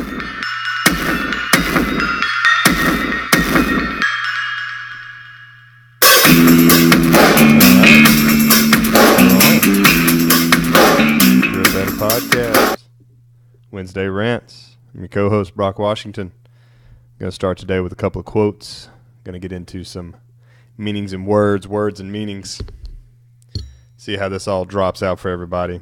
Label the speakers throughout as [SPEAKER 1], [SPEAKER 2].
[SPEAKER 1] Banter podcast. Wednesday Rants. I'm your co-host Brock Washington. I'm going to start today with a couple of quotes. I'm going to get into some meanings and words and meanings. See how this all drops out for everybody.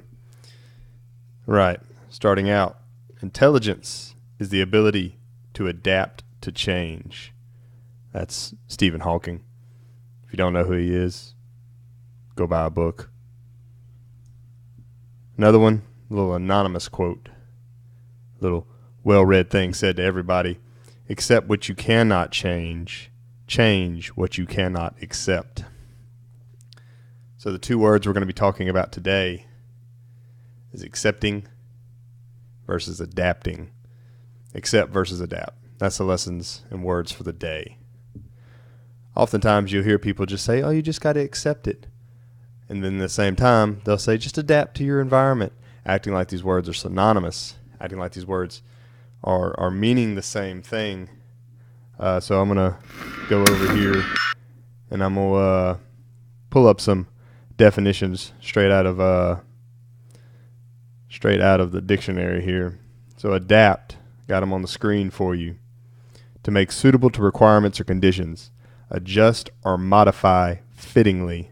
[SPEAKER 1] Right. Starting out. Intelligence is the ability to adapt to change. That's Stephen Hawking. If you don't know who he is, go buy a book. Another one, a little anonymous quote. A little well-read thing said to everybody, accept what you cannot change. Change what you cannot accept. So the two words we're going to be talking about today is accepting versus adapting. Accept versus adapt. That's the lessons and words for the day. Oftentimes you'll hear people just say, oh, you just got to accept it. And then at the same time, they'll say, just adapt to your environment, acting like these words are synonymous, acting like these words are meaning the same thing. So I'm going to go over here and I'm going to pull up some definitions straight out of the dictionary here. So adapt, got them on the screen for you. To make suitable to requirements or conditions. Adjust or modify fittingly.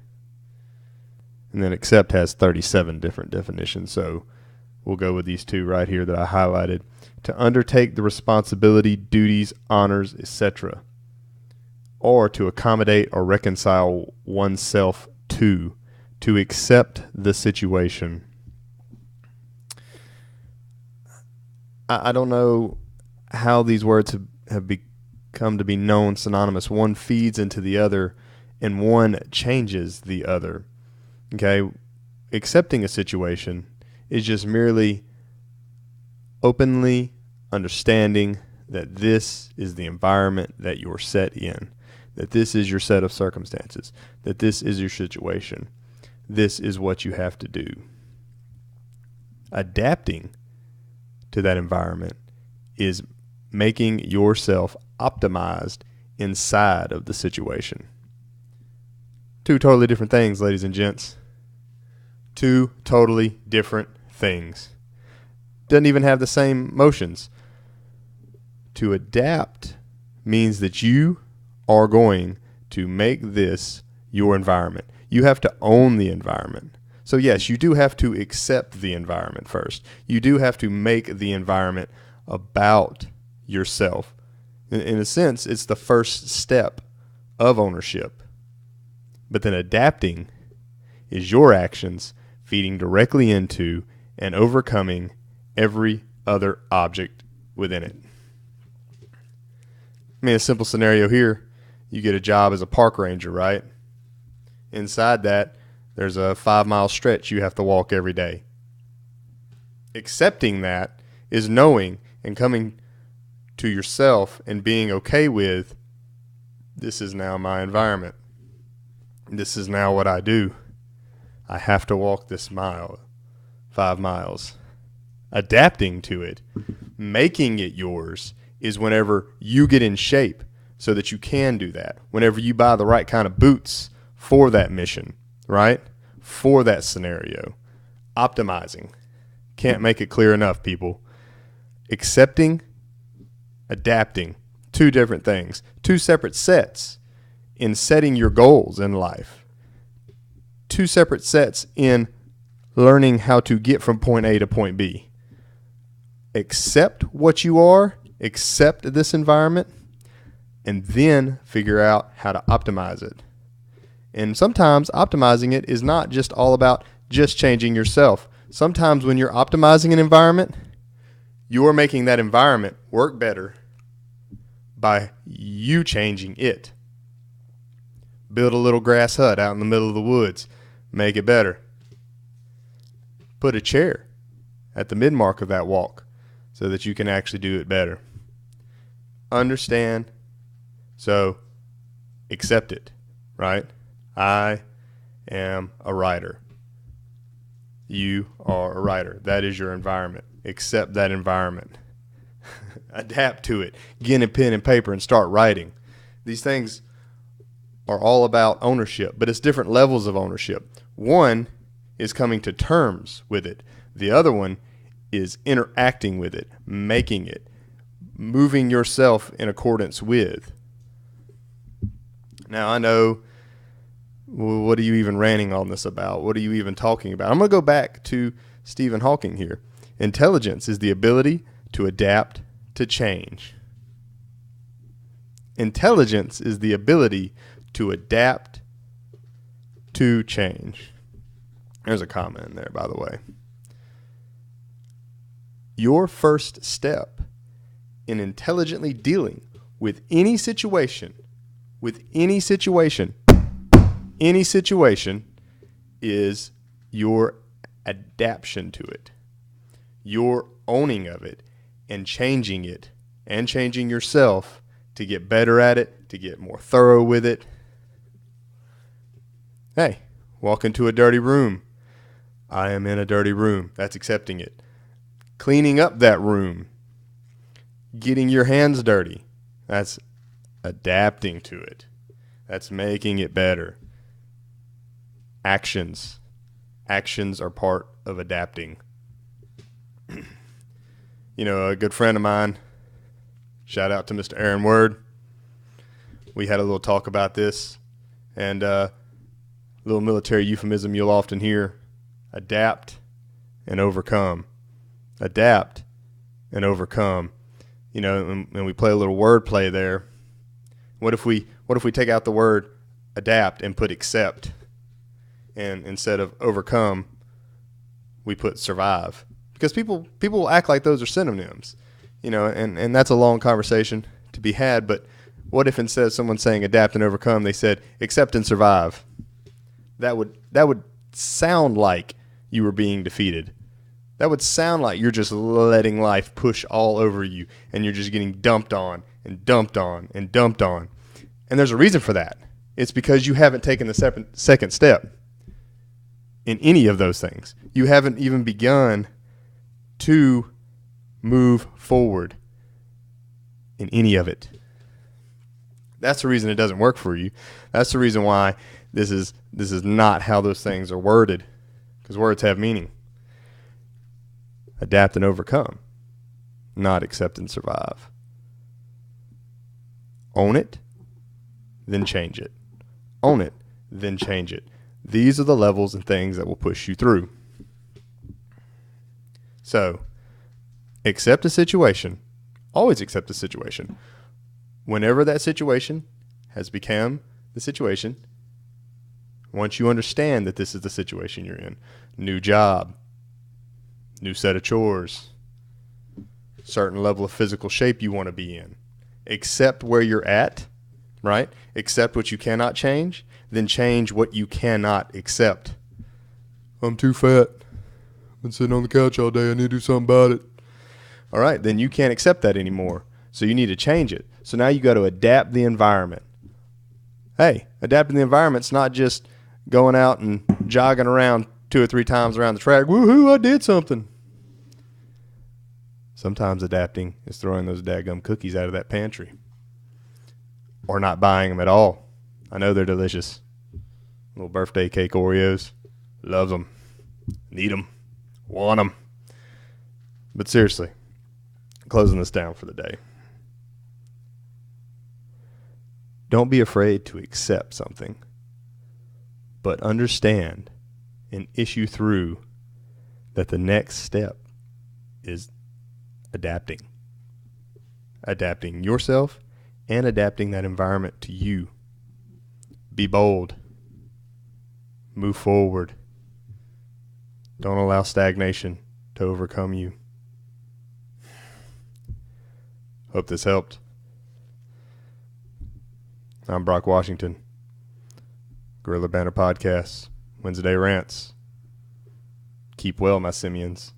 [SPEAKER 1] And then accept has 37 different definitions. So we'll go with these two right here that I highlighted. To undertake the responsibility, duties, honors, etc. Or to accommodate or reconcile oneself to. To accept the situation. I don't know how these words have become to be known synonymous. One feeds into the other and one changes the other. Okay, accepting a situation is just merely openly understanding that this is the environment that you're set in, that this is your set of circumstances, that this is your situation. This is what you have to do. Adapting to that environment is making yourself optimized inside of the situation. Two totally different things, ladies and gents. Two totally different things. Doesn't even have the same motions. To adapt means that you are going to make this your environment. You have to own the environment. So yes, you do have to accept the environment first. You do have to make the environment about yourself. In a sense, it's the first step of ownership. But then adapting is your actions feeding directly into and overcoming every other object within it. I mean, a simple scenario here, you get a job as a park ranger, right? Inside that, there's a 5-mile stretch you have to walk every day. Accepting that is knowing and coming to yourself and being okay with, this is now my environment. This is now what I do. I have to walk this 5 miles. Adapting to it, making it yours, is whenever you get in shape so that you can do that. Whenever you buy the right kind of boots for that mission, right? For that scenario. Optimizing. Can't make it clear enough, people. Accepting, adapting. Two different things. Two separate sets in setting your goals in life. Two separate sets in learning how to get from point A to point B. Accept what you are, accept this environment, and then figure out how to optimize it. And sometimes optimizing it is not just all about just changing yourself. Sometimes when you're optimizing an environment, you're making that environment work better by you changing it. Build a little grass hut out in the middle of the woods. Make it better. Put a chair at the mid-mark of that walk so that you can actually do it better. Understand. So accept it, right? I am a writer. You are a writer. That is your environment. Accept that environment. Adapt to it. Get a pen and paper and start writing. These things are all about ownership, but it's different levels of ownership. One is coming to terms with it. The other one is interacting with it, making it, moving yourself in accordance with. Now, I know, well, what are you even ranting on this about? What are you even talking about? I'm going to go back to Stephen Hawking here. Intelligence is the ability to adapt to change. Intelligence is the ability to adapt to change. There's a comment in there, by the way. Your first step in intelligently dealing with any situation is your adaptation to it, your owning of it, and changing it, and changing yourself to get better at it, to get more thorough with it. Hey, walk into a dirty room. I am in a dirty room. That's accepting it. Cleaning up that room. Getting your hands dirty. That's adapting to it. That's making it better. Actions. Actions are part of adapting. You know, a good friend of mine, shout out to Mr. Aaron Word. We had a little talk about this, and a little military euphemism you'll often hear: adapt and overcome. Adapt and overcome. You know, and we play a little word play there. What if we take out the word adapt and put accept, and instead of overcome, we put survive? Because people will act like those are synonyms, you know, and that's a long conversation to be had. But what if instead of someone saying adapt and overcome, they said accept and survive? That would sound like you were being defeated. That would sound like you're just letting life push all over you, and you're just getting dumped on and dumped on and dumped on. And there's a reason for that. It's because you haven't taken the second step in any of those things. You haven't even begun to move forward in any of it. That's the reason it doesn't work for you. That's the reason why this is not how those things are worded, because words have meaning. Adapt and overcome, not accept and survive. Own it, then change it. Own it, then change it. These are the levels and things that will push you through. So, accept a situation. Always accept a situation. Whenever that situation has become the situation, once you understand that this is the situation you're in, new job, new set of chores, certain level of physical shape you want to be in, accept where you're at, right? Accept what you cannot change, then change what you cannot accept. I'm too fat. Been sitting on the couch all day. I need to do something about it. All right, then you can't accept that anymore. So you need to change it. So now you got to adapt the environment. Hey, adapting the environment's not just going out and jogging around 2 or 3 times around the track. Woohoo, I did something. Sometimes adapting is throwing those dadgum cookies out of that pantry. Or not buying them at all. I know they're delicious. Little birthday cake Oreos. Love them. Need them. Want them. But seriously, closing this down for the day. Don't be afraid to accept something, but understand and issue through that the next step is adapting. Adapting yourself and adapting that environment to you. Be bold. Move forward. Don't allow stagnation to overcome you. Hope this helped. I'm Brock Washington. Gorilla Banter Podcast. Wednesday Rants. Keep well, my simians.